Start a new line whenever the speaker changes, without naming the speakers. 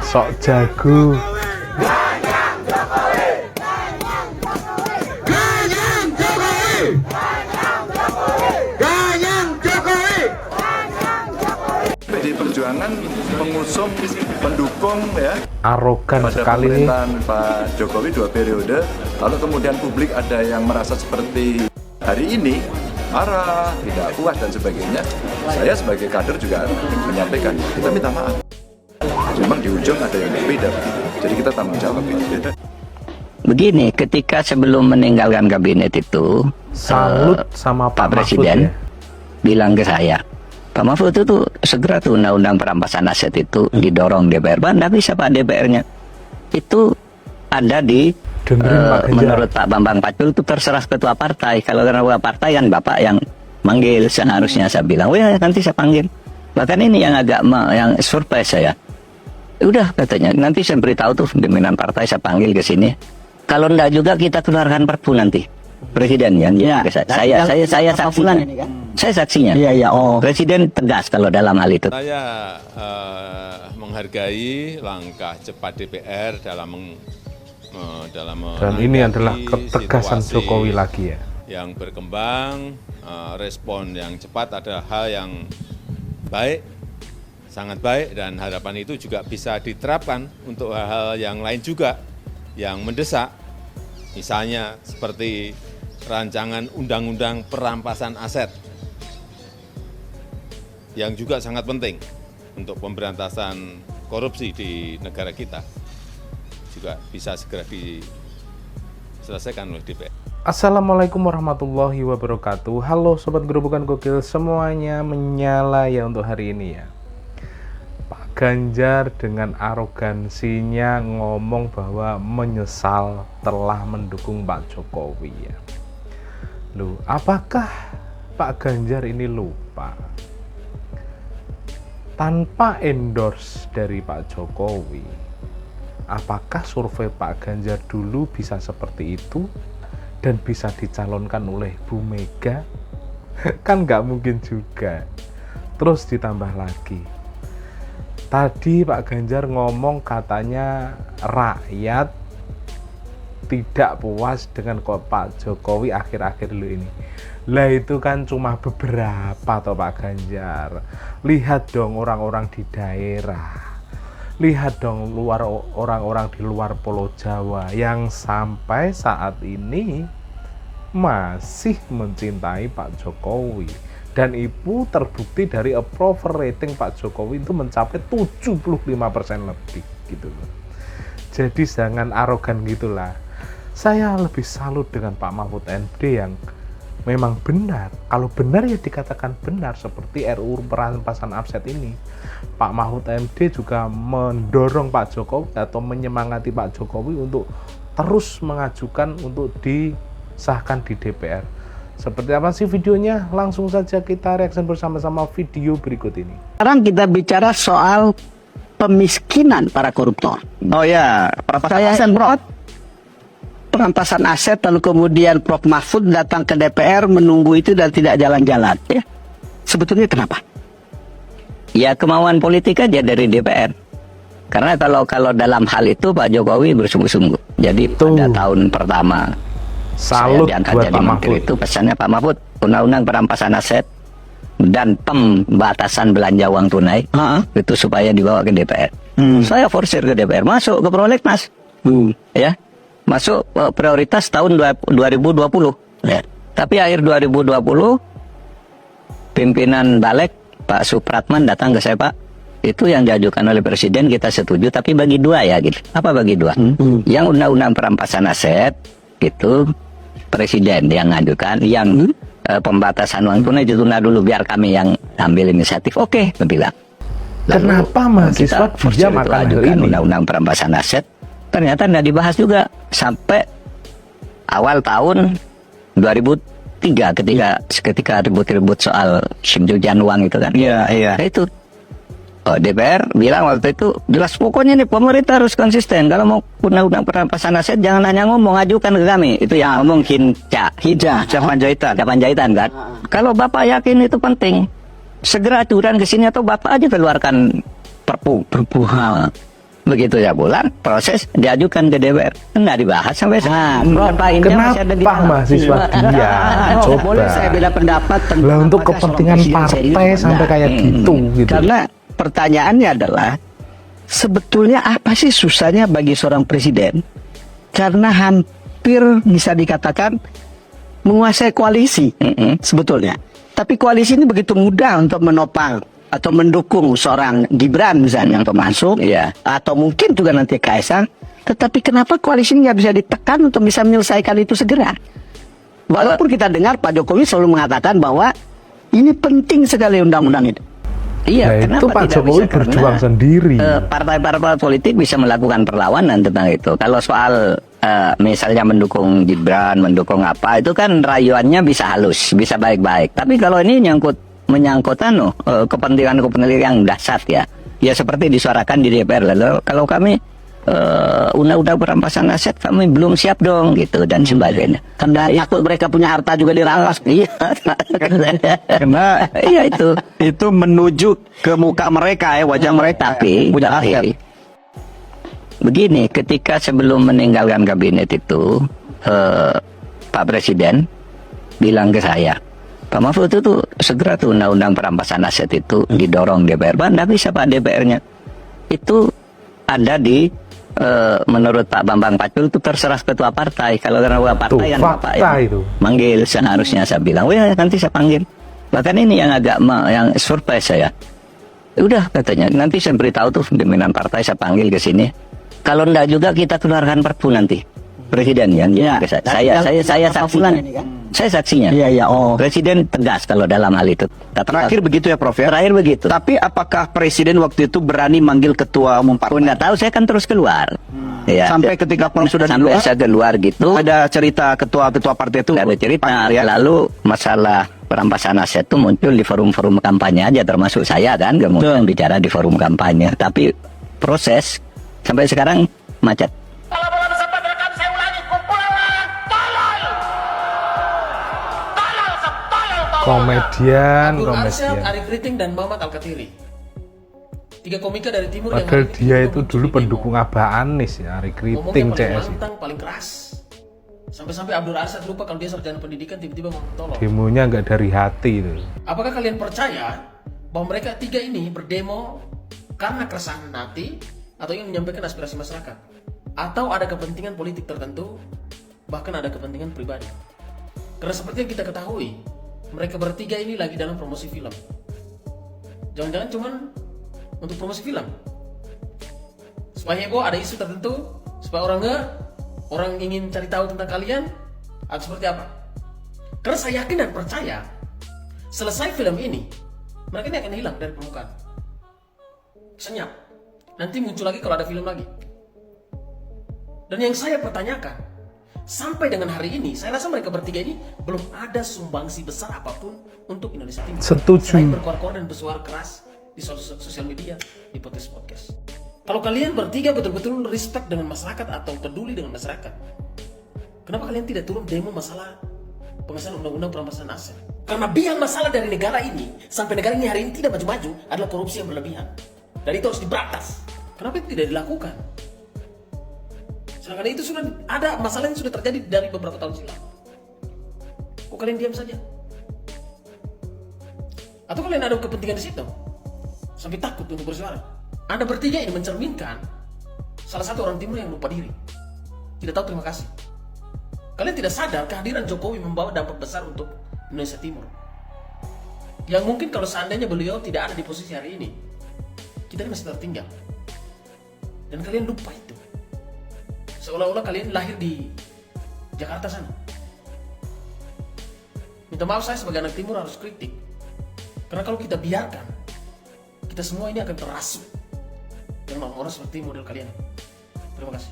sok jago.
PDI Perjuangan mengusung pendukung ya
Arogan
pada
sekali nih.
pemerintahan Pak Jokowi 2 periode. Lalu kemudian publik ada yang merasa seperti hari ini marah, tidak puas dan sebagainya. Saya sebagai kader juga menyampaikan kita minta maaf. Memang di ujung ada yang berbeda begitu. Jadi kita tanggung jawab.
Begini, ketika sebelum meninggalkan kabinet itu,
Salut sama Pak
Presiden
Mahfud ya.
bilang ke saya, Pak Mahfud itu tuh segera tuh undang-undang perampasan aset itu didorong DPR. Pak, nggak bisa Pak DPR-nya. Itu ada di
Dengerin Pak Ganjar.
menurut Pak Bambang Pacul itu terserah ketua partai. Kalau ketua partai kan Bapak yang manggil, seharusnya saya bilang, oh ya nanti saya panggil. Bahkan ini yang agak yang surprise saya. Udah katanya, nanti saya beritahu tuh pimpinan partai saya panggil ke sini. Kalau enggak juga kita keluarkan perpu nanti. Presiden yang
ya,
saya saksinya. Saya saksinya.
Iya, oh.
Presiden tegas kalau dalam hal itu.
Saya menghargai langkah cepat DPR dalam
Dan ini adalah ketegasan Jokowi lagi ya.
yang berkembang, respon yang cepat adalah hal yang baik, sangat baik, dan harapan itu juga bisa diterapkan untuk hal-hal yang lain juga yang mendesak, misalnya seperti rancangan undang-undang perampasan aset yang juga sangat penting untuk pemberantasan korupsi di negara kita, juga bisa segera diselesaikan oleh DPR.
Assalamualaikum warahmatullahi wabarakatuh. Halo Sobat Gerobokan Gokil, semuanya menyala ya untuk hari ini ya. Pak Ganjar dengan arogansinya ngomong bahwa menyesal telah mendukung Pak Jokowi ya. Loh, apakah Pak Ganjar ini lupa? Tanpa endorse dari Pak Jokowi, apakah survei Pak Ganjar dulu bisa seperti itu dan bisa dicalonkan oleh Bu Mega? Kan nggak mungkin juga. Terus ditambah lagi, tadi Pak Ganjar ngomong katanya rakyat tidak puas dengan kok Pak Jokowi akhir-akhir dulu ini. Lah itu kan cuma beberapa toh Pak Ganjar. Lihat dong orang-orang di daerah. Lihat dong orang-orang di luar Pulau Jawa yang sampai saat ini masih mencintai Pak Jokowi. Dan itu terbukti dari approval rating Pak Jokowi itu mencapai 75% lebih gitu loh. Jadi jangan arogan gitulah. Saya lebih salut dengan Pak Mahfud MD yang memang benar. Kalau benar ya dikatakan benar, seperti RUU perampasan aset ini. Pak Mahfud MD juga mendorong Pak Jokowi atau menyemangati Pak Jokowi untuk terus mengajukan untuk disahkan di DPR. Seperti apa sih videonya? Langsung saja kita reaction bersama-sama video berikut ini.
Sekarang kita bicara soal pemiskinan para koruptor.
Oh ya,
Perampasan aset, lalu kemudian Prof. Mahfud datang ke DPR menunggu itu dan tidak jalan-jalan. Ya, sebetulnya kenapa?
ya kemauan politik aja dari DPR. Karena kalau dalam hal itu Pak Jokowi bersungguh-sungguh. Jadi pada tahun pertama
Salut
saya diangkat
buat
jadi
Pak
menteri
Mahfud.
itu pesannya Pak Mahfud, undang-undang perampasan aset dan pembatasan belanja uang tunai itu supaya dibawa ke DPR. Saya forsir ke DPR, masuk ke prolegnas, ya, masuk prioritas tahun 2020. Ya. Tapi akhir 2020 pimpinan Balik Pak Supratman datang ke saya, Pak, itu yang diajukan oleh Presiden kita setuju, tapi bagi dua ya gitu. Apa bagi dua? Yang undang-undang perampasan aset itu Presiden yang ngajukan, yang pembatasan uang tunai ditunda dulu biar kami yang ambil inisiatif. Oke, bilang.
Kenapa mahasiswa
dia
makan hal ini?
Undang-undang perampasan aset ternyata tidak dibahas juga sampai awal tahun 2003 ketika ribut-ribut soal pencucian uang itu kan.
Iya.
Itu DPR bilang waktu itu jelas, pokoknya nih pemerintah harus konsisten. Kalau mau undang-undang perampasan aset jangan hanya ngomong, ajukan ke kami. Itu yang ngomong Hija Panjaitan kan. Kalau Bapak yakin itu penting, segera aturan ke sini atau Bapak aja keluarkan perpu. Begitu saya pulang, proses diajukan ke DPR. Nggak dibahas sampai sekarang.
Kenapa mahasiswa dia? Coba.
Boleh saya beda pendapat tentang
Lah untuk
apakah
kepentingan
seorang presiden
partai
serius
sampai
atau
kayak gitu gitu.
Karena pertanyaannya adalah sebetulnya apa sih susahnya bagi seorang presiden? Karena hampir bisa dikatakan menguasai koalisi sebetulnya. Tapi koalisi ini begitu mudah untuk menopang atau mendukung seorang Gibran misalnya untuk masuk, atau mungkin juga nanti Kaisang. Tetapi kenapa koalisi ini nggak bisa ditekan untuk bisa menyelesaikan itu segera? Walaupun kita dengar Pak Jokowi selalu mengatakan bahwa ini penting sekali undang-undang itu.
Iya,
Nah,
kenapa
itu Pak
tidak
Jokowi
bisa?
berjuang
Karena,
sendiri.
Partai-partai politik bisa melakukan perlawanan tentang itu. Kalau soal misalnya mendukung Gibran, mendukung apa, itu kan rayuannya bisa halus, bisa baik-baik. Tapi kalau ini menyangkut kepentingan-kepentingan yang dahsyat ya seperti disuarakan di DPR. Lalu kalau kami undang-undang perampasan aset kami belum siap dong gitu dan sebagainya.
Karena takut mereka punya harta juga dirampas.
Iya,
Karena
iya itu
menuju ke muka mereka wajah mereka.
Tapi
punya aset.
Begini, ketika sebelum meninggalkan kabinet itu Pak Presiden bilang ke saya, Pak Mahfud itu segera tuh undang-undang perampasan aset itu didorong DPR. Nggak bisa Pak, DPR-nya itu ada di menurut Pak Bambang Pacul itu terserah ketua partai. Kalau ketua partai
Tuh,
kan Bapak
fakta itu.
manggil, seharusnya saya bilang, ya nanti saya panggil. Bahkan ini yang agak yang surprise saya. Udah katanya, nanti saya beritahu tuh pimpinan partai, saya panggil ke sini. Kalau enggak juga kita keluarkan perpu nanti. Presiden kan?
Ya,
Saya saksinya.
ini kan?
Saya saksinya.
Iya, oh.
Presiden tegas kalau dalam hal itu.
Terakhir begitu ya Prof ya?
Terakhir begitu.
Tapi apakah Presiden waktu itu berani manggil ketua umum
Pun
partai?
nggak tahu, saya kan terus keluar. Ya.
Sampai ketika pun sudah
sampai
keluar,
saya keluar gitu.
ada cerita ketua-ketua partai itu?
Ada cerita. Lalu masalah perampasan aset itu muncul di forum-forum kampanye aja, termasuk saya kan kemudian bicara di forum kampanye. Tapi proses sampai sekarang macet.
Komedian.
Abdul Arsyad, Ari Kriting, dan Muhammad Al-Katiri. 3 komika dari timur yang
Padahal
hari ini
dia
juga
itu
muncul
dulu
di
pendukung
demo.
Abah Anis ya, Ari
Ngomongnya
Kriting
paling
CS itu.
lantang, paling keras. Sampai-sampai Abdul Arsyad lupa kalau dia sarjana pendidikan, tiba-tiba ngomong tolong.
Demonya nggak dari hati itu.
Apakah kalian percaya bahwa mereka 3 ini berdemo karena keresahan hati atau ingin menyampaikan aspirasi masyarakat? Atau ada kepentingan politik tertentu, bahkan ada kepentingan pribadi? Karena seperti yang kita ketahui, mereka bertiga ini lagi dalam promosi film. Jangan-jangan cuman untuk promosi film, supaya ada isu tertentu, supaya orang ingin cari tahu tentang kalian atau seperti apa. Karena saya yakin dan percaya selesai film ini mereka ini akan hilang dari permukaan, senyap. Nanti muncul lagi kalau ada film lagi. Dan yang saya pertanyakan, sampai dengan hari ini, saya rasa mereka bertiga ini belum ada sumbangsi besar apapun untuk Indonesia Timur.
Setuju.
Selain berkor-kor dan bersuara keras di sosial media, di podcast. Kalau kalian bertiga betul-betul respect dengan masyarakat atau peduli dengan masyarakat, kenapa kalian tidak turun demo masalah pengesahan undang-undang perampasan aset? Karena biang masalah dari negara ini sampai negara ini hari ini tidak maju-maju adalah korupsi yang berlebihan. Dan itu harus diberantas. Kenapa itu tidak dilakukan? Sedangkan itu sudah ada masalah yang sudah terjadi dari beberapa tahun silam. Kok kalian diam saja? Atau kalian ada kepentingan di situ? Sampai takut untuk bersuara. Anda bertiga ini mencerminkan salah satu orang timur yang lupa diri. Tidak tahu terima kasih. Kalian tidak sadar kehadiran Jokowi membawa dampak besar untuk Indonesia Timur. Yang mungkin kalau seandainya beliau tidak ada di posisi hari ini, kita ini masih tertinggal. Dan kalian lupa itu. Seolah-olah kalian lahir di Jakarta sana. Minta maaf, saya sebagai anak timur harus kritik. Karena kalau kita biarkan, kita semua ini akan terasuk dengan orang-orang seperti model kalian. Terima kasih.